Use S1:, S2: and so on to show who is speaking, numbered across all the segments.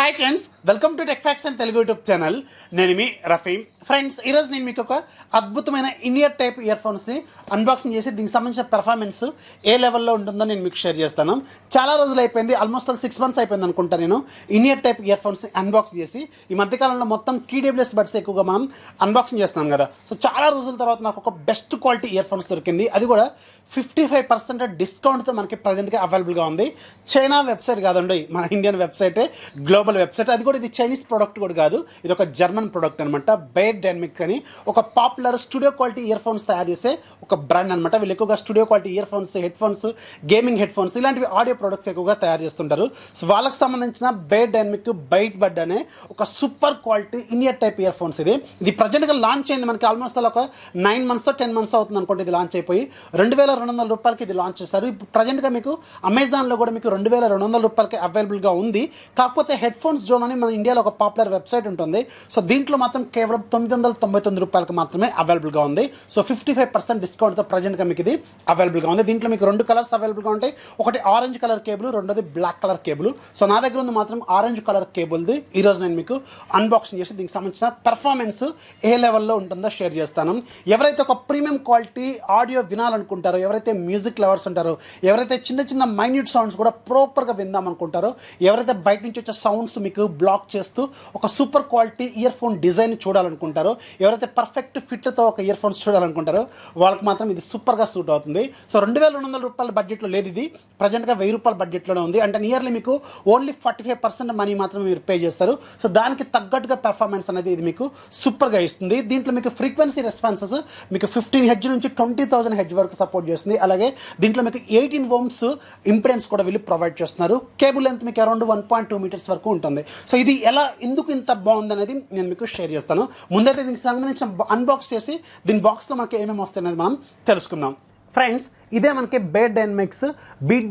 S1: Hi friends, welcome to TechFox and Telugu YouTube channel. నేను మీ Rafeem. Friends, ఈరోజు నేను మీకు ఒక అద్భుతమైన ఇన్ఇయర్ టైప్ ఇయర్ ఫోన్స్ని అన్బాక్సింగ్ చేసి దీనికి సంబంధించిన పెర్ఫార్మెన్స్ ఏ లెవెల్లో ఉంటుందో నేను మీకు షేర్ చేస్తాను. చాలా రోజులు అయిపోయింది, ఆల్మోస్ట్ 6 months అయిపోయింది అనుకుంటా నేను ఇన్ఇయర్ టైప్ ఇయర్ ఫోన్స్ని అన్బాక్స్ చేసి. ఈ మధ్యకాలంలో మొత్తం TWS బడ్స్ ఎక్కువగా మనం అన్బాక్సింగ్ చేస్తున్నాం కదా. సో చాలా రోజుల తర్వాత నాకు ఒక బెస్ట్ క్వాలిటీ ఇయర్ ఫోన్స్ దొరికింది. అది కూడా 55% డిస్కౌంట్తో మనకి ప్రజెంట్గా అవైలబుల్గా ఉంది. చైనా వెబ్సైట్ కాదండి, మన ఇండియన్ వెబ్సైటే, గ్లోబల్ వెబ్సైట్. అది కూడా ఇది చైనీస్ ప్రోడక్ట్ కూడా కాదు, ఇది ఒక జర్మన్ ప్రోడక్ట్ అనమాట. బయర్డైనమిక్ అని ఒక popular studio quality ear phones తయారు చేసే ఒక బ్రాండ్ అనమాట. వీళ్ళు ఎక్కువగా studio quality ear phones, head phones, gaming head phones ఇలాంటివి ఆడియో ప్రొడక్ట్స్ ఎక్కువగా తయారు చేస్తుంటారు. సో వాళ్ళకి సంబంధించిన బయర్డైనమిక్ బడ్ అనే ఒక super quality in ear type earphones. ఇది ప్రజెంట్గా లాంచ్ అయింది మనకి ఆల్మోస్ట్ అలా ఒక 9 months 10 months అవుతుంది అనుకోండి ఇది లాంచ్ అయిపోయి. 2200 రూపాయలకి ఇది లాంచ్ చేశారు. ఇప్పుడు ప్రజెంట్గా మీకు అమెజాన్లో కూడా మీకు 2200 రూపాయలకి అవైలబుల్గా ఉంది. కాకపోతే HeadphoneZOne అని మన ఇండియాలో ఒక పాపులర్ వెబ్సైట్ ఉంటుంది. సో దీంట్లో మాత్రం కేవలం 999 రూపాయలకి మాత్రమే అవైలబుల్గా ఉంది. సో 55% డిస్కౌంట్తో ప్రజెంట్గా మీకు ఇది అవైలబుల్గా ఉంది. దీంట్లో మీకు 2 కలర్స్ అవైలబుల్గా ఉంటాయి. ఒకటి ఆరెంజ్ కలర్ కేబుల్, రెండోది బ్లాక్ కలర్ కేబుల్. సో నా దగ్గర ఉంది మాత్రం ఆరెంజ్ కలర్ కేబుల్ది. ఈరోజు నేను మీకు అన్బాక్సింగ్ చేసి దీనికి సంబంధించిన పెర్ఫార్మెన్స్ ఏ లెవెల్లో ఉంటుందో షేర్ చేస్తాను. ఎవరైతే ఒక ప్రీమియం క్వాలిటీ ఆడియో వినాలనుకుంటారో, ఎవరైతే మ్యూజిక్ లవర్స్ ఉంటారో, ఎవరైతే చిన్న చిన్న మైన్యూట్ సౌండ్స్ కూడా ప్రాపర్గా విందాం అనుకుంటారో, ఎవరైతే బయట నుంచి వచ్చే సౌండ్స్ మీకు బ్లాక్ చేస్తూ ఒక super quality earphone design చూడాలనుకుంటారో, ఎవరైతే పర్ఫెక్ట్ ఫిట్తో ఒక ఇయర్ ఫోన్స్ చూడాలనుకుంటారో వాళ్ళకి మాత్రం ఇది సూపర్గా సూట్ అవుతుంది. సో 2200 రూపాయల బడ్జెట్లో లేదు, ఇది ప్రజెంట్గా 1000 రూపాయల బడ్జెట్లోనే ఉంది. అంటే నియర్లీ మీకు ఓన్లీ 45% మనీ మాత్రమే మీరు పే చేస్తారు. సో దానికి తగ్గట్టుగా పెర్ఫార్మెన్స్ అనేది ఇది మీకు సూపర్గా ఇస్తుంది. దీంట్లో మీకు ఫ్రీక్వెన్సీ రెస్పాన్సెస్ మీకు 15 Hz నుంచి 20,000 Hz వరకు సపోర్ట్ చేస్తుంది. అలాగే దీంట్లో మీకు 18 ohms ఇంపిడెన్స్ కూడా వీళ్ళు ప్రొవైడ్ చేస్తున్నారు. కేబుల్ లెంత్ మీకు అరౌండ్ 1.2 meters వరకు ఉంటుంది. సో ఇది ఎందుకు ఇంత బాగుంది అనేది నేను మీకు షేర్ చేస్తాను. ముందైతే దీనికి సంబంధించిన అన్బాక్స్ చేసి దీని బాక్స్లో మనకి ఏమేమి వస్తాయి అనేది మనం తెలుసుకుందాం. ఫ్రెండ్స్, ఇదే మనకి బయర్డైనమిక్స్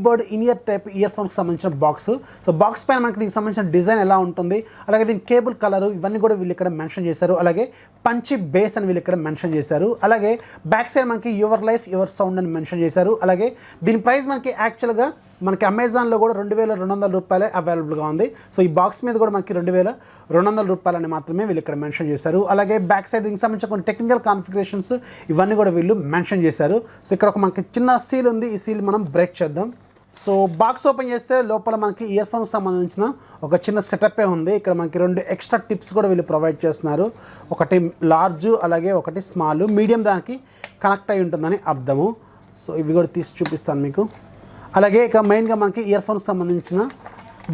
S1: బర్డ్ ఇన్ఇయర్ టైప్ ఇయర్ ఫోన్స్కి సంబంధించిన బాక్స్. సో బాక్స్ పైన మనకి దీనికి సంబంధించిన డిజైన్ ఎలా ఉంటుంది, అలాగే దీని కేబుల్ కలరు ఇవన్నీ కూడా వీళ్ళు ఇక్కడ మెన్షన్ చేశారు. అలాగే పంచి బేస్ అని వీళ్ళు ఇక్కడ మెన్షన్ చేశారు. అలాగే బ్యాక్ సైడ్ మనకి యువర్ లైఫ్ యువర్ సౌండ్ అని మెన్షన్ చేశారు. అలాగే దీని ప్రైస్ మనకి యాక్చువల్గా మనకి అమెజాన్లో కూడా 2200 రూపాయలే అవైలబుల్గా ఉంది. సో ఈ బాక్స్ మీద కూడా మనకి 2200 రూపాయలని మాత్రమే వీళ్ళు ఇక్కడ మెన్షన్ చేశారు. అలాగే బ్యాక్ సైడ్ దీనికి సంబంధించిన కొన్ని టెక్నికల్ కాన్ఫిగరేషన్స్ ఇవన్నీ కూడా వీళ్ళు మెన్షన్ చేశారు. సో ఇక్కడ ఒక మనకి చిన్న సీల్ ఉంది, ఈ సీల్ మనం బ్రేక్ చేద్దాం. సో బాక్స్ ఓపెన్ చేస్తే లోపల మనకి ఇయర్ ఫోన్కి సంబంధించిన ఒక చిన్న సెటప్పే ఉంది. ఇక్కడ మనకి 2 ఎక్స్ట్రా టిప్స్ కూడా వీళ్ళు ప్రొవైడ్ చేస్తున్నారు. ఒకటి లార్జ్, అలాగే ఒకటి స్మాల్. మీడియం దానికి కనెక్ట్ అయి ఉంటుందని అర్థము. సో ఇవి కూడా తీసి చూపిస్తాను మీకు. అలాగే ఇక మెయిన్గా మనకి ఇయర్ ఫోన్స్కి సంబంధించిన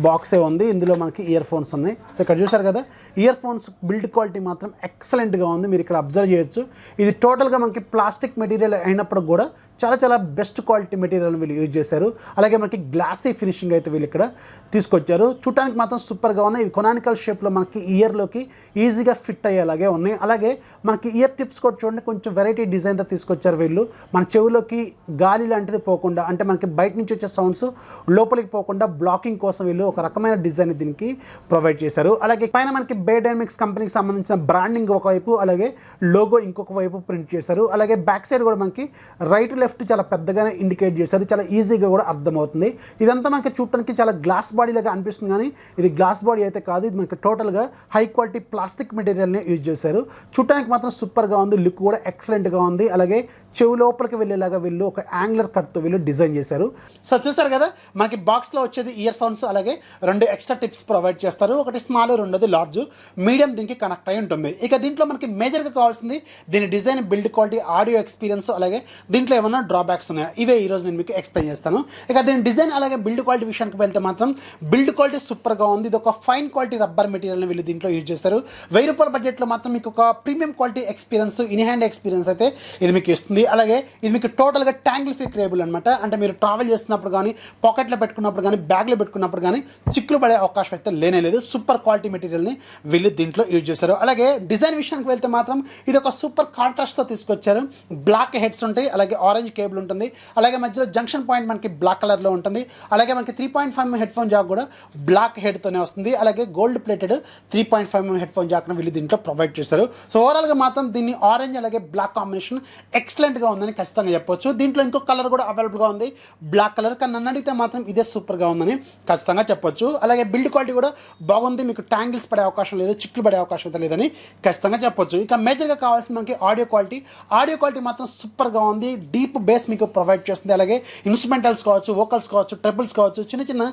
S1: బాక్సే ఉంది, ఇందులో మనకి ఇయర్ ఫోన్స్ ఉన్నాయి. సో ఇక్కడ చూసారు కదా, ఇయర్ ఫోన్స్ బిల్డ్ క్వాలిటీ మాత్రం ఎక్సలెంట్గా ఉంది. మీరు ఇక్కడ అబ్జర్వ్ చేయొచ్చు. ఇది టోటల్గా మనకి ప్లాస్టిక్ మెటీరియల్ అయినప్పుడు కూడా చాలా బెస్ట్ క్వాలిటీ మెటీరియల్ వీళ్ళు యూజ్ చేశారు. అలాగే మనకి గ్లాసీ ఫినిషింగ్ అయితే వీళ్ళు ఇక్కడ తీసుకొచ్చారు. చూడటానికి మాత్రం సూపర్గా ఉన్నాయి. ఇవి కొనానికల్ షేప్లో మనకి ఇయర్లోకి ఈజీగా ఫిట్ అయ్యేలాగే ఉన్నాయి. అలాగే మనకి ఇయర్ టిప్స్ కూడా చూడండి, కొంచెం వెరైటీ డిజైన్తో తీసుకొచ్చారు వీళ్ళు. మన చెవులోకి గాలి లాంటిది పోకుండా, అంటే మనకి బయట నుంచి వచ్చే సౌండ్స్ లోపలికి పోకుండా బ్లాకింగ్ కోసం వీళ్ళు ఒక రకమైన డిజైన్ దీనికి ప్రొవైడ్ చేశారు. అలాగే పైన మనకి బయర్డైనమిక్స్ కంపెనీకి సంబంధించిన బ్రాండింగ్ ఒకవైపు, అలాగే లోగో ఇంకొక వైపు ప్రింట్ చేశారు. అలాగే బ్యాక్ సైడ్ కూడా మనకి రైట్ లెఫ్ట్ చాలా పెద్దగానే ఇండికేట్ చేశారు, చాలా ఈజీగా కూడా అర్థమవుతుంది. ఇదంతా మనకి చూడటానికి చాలా గ్లాస్ బాడీ లాగా అనిపిస్తుంది, కానీ ఇది గ్లాస్ బాడీ అయితే కాదు. ఇది మనకి టోటల్గా హై క్వాలిటీ ప్లాస్టిక్ మెటీరియల్ని యూజ్ చేశారు. చూడటానికి మాత్రం సూపర్గా ఉంది, లుక్ కూడా ఎక్సలెంట్గా ఉంది. అలాగే చెవు లోపలికి వెళ్ళేలాగా వీళ్ళు ఒక యాంగులర్ కట్తో వీళ్ళు డిజైన్ చేశారు. సో చూస్తారు కదా, మనకి బాక్స్లో వచ్చేది ఇయర్ ఫోన్స్, అలాగే 2 ఎక్స్ట్రా టిప్స్ ప్రొవైడ్ చేస్తారు. ఒకటి స్మాల్, రెండోది లార్జ్. మీడియం దీనికి కనెక్ట్ అయి ఉంటుంది. ఇక దీంట్లో మనకి మేజర్గా కావాల్సింది దీని design, build quality, audio experience. అలాగే దీంట్లో ఏమైనా డ్రాబ్యాక్స్ ఉన్నాయా, ఇవే ఈరోజు నేను మీకు ఎక్స్ప్లెయిన్ చేస్తాను. ఇక దీని డిజైన్ అలాగే బిల్డ్ క్వాలిటీ విషయానికి వెళ్తే మాత్రం బిల్డ్ క్వాలిటీ సూపర్గా ఉంది. ఇది ఒక ఫైన్ క్వాలిటీ రబ్బర్ మెటీరియల్ని వీళ్ళు దీంట్లో యూజ్ చేస్తారు. 1000 రూపాయల బడ్జెట్లో మాత్రం మీకు ఒక premium quality experience, in hand experience అయితే ఇది మీకు ఇస్తుంది. అలాగే ఇది మీకు టోటల్గా ట్యాంగిల్ ఫ్రీ కేబుల్ అనమాట. అంటే మీరు ట్రావెల్ చేస్తున్నప్పుడు కానీ, పాకెట్లో పెట్టుకున్నప్పుడు కానీ, బ్యాగ్లో పెట్టుకున్నప్పుడు కానీ చిక్కులు పడే అవకాశం అయితే లేనేలేదు. సూపర్ క్వాలిటీ మెటీరియల్ని వీళ్ళు దీంట్లో యూజ్ చేశారు. అలాగే డిజైన్ విషయానికి వెళ్తే మాత్రం ఇది ఒక సూపర్ కాంట్రాస్ట్తో తీసుకొచ్చారు. బ్లాక్ హెడ్స్ ఉంటాయి, అలాగే ఆరెంజ్ కేబుల్ ఉంటుంది. అలాగే మధ్యలో జంక్షన్ పాయింట్ మనకి బ్లాక్ కలర్లో ఉంటుంది. అలాగే మనకి 3.5mm హెడ్ ఫోన్ జాక్ కూడా బ్లాక్ హెడ్తోనే వస్తుంది. అలాగే gold plated 3.5mm headphone జాక్ను వీళ్ళు దీంట్లో ప్రొవైడ్ చేశారు. సో ఓవరాల్గా మాత్రం దీన్ని ఆరెంజ్ అలాగే బ్లాక్ కాంబినేషన్ ఎక్సలెంట్గా ఉందని ఖచ్చితంగా చెప్పొచ్చు. దీంట్లో ఇంకొక కలర్ కూడా అవైలబుల్గా ఉంది, బ్లాక్ కలర్. కానీ నన్ను అడిగితే మాత్రం ఇదే సూపర్గా ఉందని ఖచ్చితంగా చెప్పొచ్చు. అలాగే బిల్డ్ క్వాలిటీ కూడా బాగుంది, మీకు ట్యాంగిల్స్ పడే అవకాశం లేదు, చిక్కులు పడే అవకాశం అయితే లేదని ఖచ్చితంగా చెప్పొచ్చు. ఇక మేజర్గా కావాల్సింది మనకి ఆడియో క్వాలిటీ మాత్రం సూపర్గా ఉంది. డీప్ బేస్ మీకు ప్రొవైడ్ చేస్తుంది. అలాగే ఇన్స్ట్రుమెంటల్స్ కావచ్చు, వోకల్స్ కావచ్చు, ట్రిపుల్స్ కావచ్చు, చిన్న చిన్న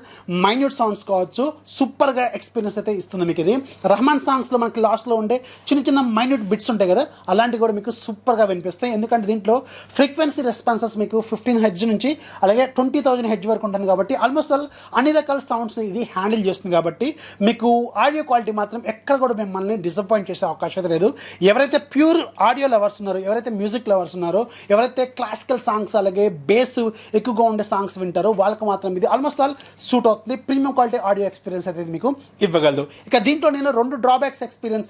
S1: మైన్యూట్ సౌండ్స్ కావచ్చు, సూపర్గా ఎక్స్పీరియన్స్ అయితే ఇస్తుంది మీకు ఇది. రహమాన్ సాంగ్స్లో మనకి లాస్ట్లో ఉండే చిన్న చిన్న మైన్యూట్ బిట్స్ ఉంటాయి కదా, అలాంటివి కూడా మీకు సూపర్గా వినిపిస్తాయి. ఎందుకంటే దీంట్లో ఫ్రీక్వెన్సీ రెస్పాన్సెస్ మీకు 15 హెడ్జ్ నుంచి అలాగే 20,000 హెడ్జ్ వరకు ఉంటుంది కాబట్టి ఆల్మోస్ట్ ఆల్ అన్ని రకాల సౌండ్స్ని ఇది హ్యాండిల్ చేస్తుంది. కాబట్టి మీకు ఆడియో క్వాలిటీ మాత్రం ఎక్కడ కూడా మిమ్మల్ని డిసప్పాయింట్ చేసే అవకాశం అయితే లేదు. ఎవరైతే ప్యూర్ ఆడియో లవర్స్ ఉన్నారో, ఎవరైతే మ్యూజిక్ లవర్స్ ఉన్నారో, ఎవరైతే క్లాసికల్ సాంగ్స్ అలాగే బేస్ ఎక్కువగా ఉండే సాంగ్స్ వింటారో వాళ్ళకి మాత్రం ఇది ఆల్మోస్ట్ ఆల్ సూట్ అవుతుంది. ప్రీమియం క్వాలిటీ ఆడియో ఎక్స్పీరియన్స్ అయితే మీకు ఇవ్వగలదు. ఇక దీంట్లో నేను 2 డ్రాబ్యాక్స్ ఎక్స్పీరియన్స్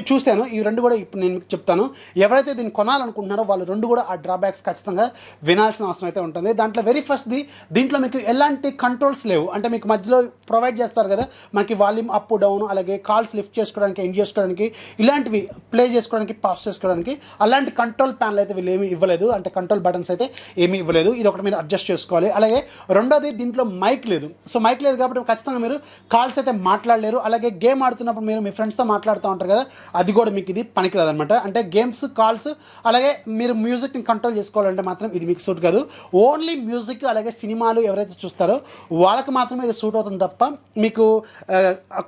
S1: చూశాను. ఈ 2 కూడా ఇప్పుడు నేను మీకు చెప్తాను. ఎవరైతే దీన్ని కొనాలనుకుంటున్నారో వాళ్ళు 2 కూడా ఆ డ్రాబ్యాక్స్ ఖచ్చితంగా వినాల్సిన అవసరం అయితే ఉంటుంది. దాంట్లో వెరీ ఫస్ట్ది, దీంట్లో మీకు ఎలాంటి కంట్రోల్స్ లేవు. అంటే మీకు మధ్యలో ప్రొవైడ్ చేస్తారు కదా మనకి వాల్యూమ్ అప్ డౌన్, అలాగే కాల్స్ లిఫ్ట్ చేసుకోవడానికి, ఎండ్ చేసుకోవడానికి, ఇలాంటివి ప్లే చేసుకోవడానికి, పాస్ చేసుకోవడానికి అలాంటి కంట్రోల్ ప్యానల్ అయితే వీళ్ళు ఏమీ ఇవ్వలేదు. అంటే కంట్రోల్ బటన్స్ అయితే ఏమీ ఇవ్వలేదు. ఇది ఒకటి మీరు అడ్జస్ట్ చేసుకోవాలి. అలాగే రెండోది, దీంట్లో మైక్ లేదు. సో మైక్ లేదు కాబట్టి ఖచ్చితంగా మీరు కాల్స్ అయితే మాట్లాడలేరు. అలాగే గేమ్ ఆడుతున్నప్పుడు మీరు మీ ఫ్రెండ్స్తో మాట్లాడుతూ ఉంటారు కదా, అది కూడా మీకు ఇది పనికిరాదనమాట. అంటే గేమ్స్, కాల్స్ అలాగే మీరు మ్యూజిక్ని కంట్రోల్ చేసుకోవాలంటే మాత్రం ఇది మీకు సూట్ కాదు. ఓన్లీ మ్యూజిక్ అలాగే సినిమాలు ఎవరైతే చూస్తారో వాళ్ళకి మాత్రమే ఇది సూట్ అవుతుంది తప్ప మీకు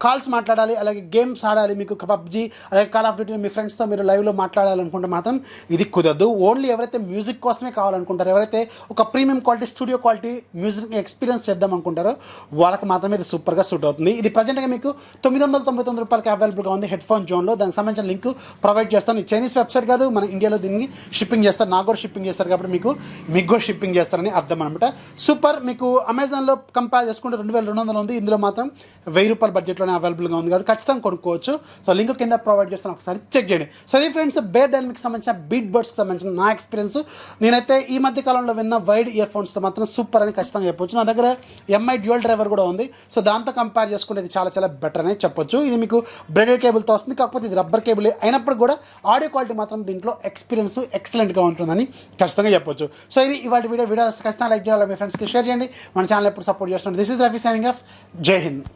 S1: కాల్స్ మాట్లాడాలి, అలాగే గేమ్స్ ఆడాలి, మీకు పబ్జీ అలాగే కాల్ ఆఫ్ డ్యూటీ మీ ఫ్రెండ్స్తో మీరు లైవ్లో మాట్లాడాలనుకుంటే మాత్రం ఇది కుదరదు. ఓన్లీ ఎవరైతే మ్యూజిక్ కోసమే కావాలనుకుంటారో, ఎవరైతే ఒక premium quality studio quality music experience చేద్దాం అనుకుంటారో వాళ్ళకి మాత్రమే ఇది సూపర్గా సూట్ అవుతుంది. ఇది ప్రజెంట్గా మీకు ₹999 అవైలబుల్గా ఉంది HeadphoneZOneలో. దానికి సంబంధించిన లింక్ ప్రొవైడ్ చేస్తాను. ఇది చైనీస్ వెబ్సైట్ కాదు, మన ఇండియాలో దీన్ని షిప్పింగ్ చేస్తారు. నాకు కూడా షిప్పింగ్ చేస్తారు కాబట్టి మీకు కూడా షిప్పింగ్ చేస్తారని అర్థం అనమాట. సూపర్. మీకు అమెజాన్లో కంపేర్ చేసుకుంటే 2200 ఉంది. ఇందులో మాత్రం ₹1000 బడ్జెట్లోనే అవైలబుల్గా ఉంది కాబట్టి ఖచ్చితంగా కొనుక్కోవచ్చు. సో లింక్ కింద ప్రొవైడ్ చేస్తాను, ఒకసారి చెక్ చేయండి. సో ఇది ఫ్రెండ్స్, బేర్డైనమిక్కి సంబంధించిన బీట్ బర్డ్స్కి సంబంధించిన నా ఎక్స్పీరియన్స్. నేనైతే ఈ మధ్య కాలంలో విన్న వైడ్ ఇయర్ ఫోన్స్తో మాత్రం సూపర్ అని ఖచ్చితంగా చెప్పొచ్చు. నా దగ్గర ఎంఐ డ్యూయల్ డ్రైవర్ కూడా ఉంది. సో దాంతో కంపేర్ చేసుకుంటే ఇది చాలా చాలా బెటర్ అని చెప్పొచ్చు. ఇది మీకు బ్రెడెడ్ కేబుల్తో వస్తుంది, కాకపోతే ఇది రబ్బర్ కేబుల్ అయినప్పుడు కూడా ఆడియో క్వాలిటీ మాత్రం దీంట్లో ఎక్స్పీరియన్స్ ఎక్సలెంట్గా ఉంటుందని ఖచ్చితంగా చెప్పొచ్చు. సో ఇది ఇవాళ వీడియో ఖచ్చితంగా లైక్ చేయాలి, మీ ఫ్రెండ్స్కి షేర్ చేయండి. మన ఛానల్ ఎప్పుడు సపోర్ట్ చేస్తున్నాను. This is Rafi signing off. జై హింద్.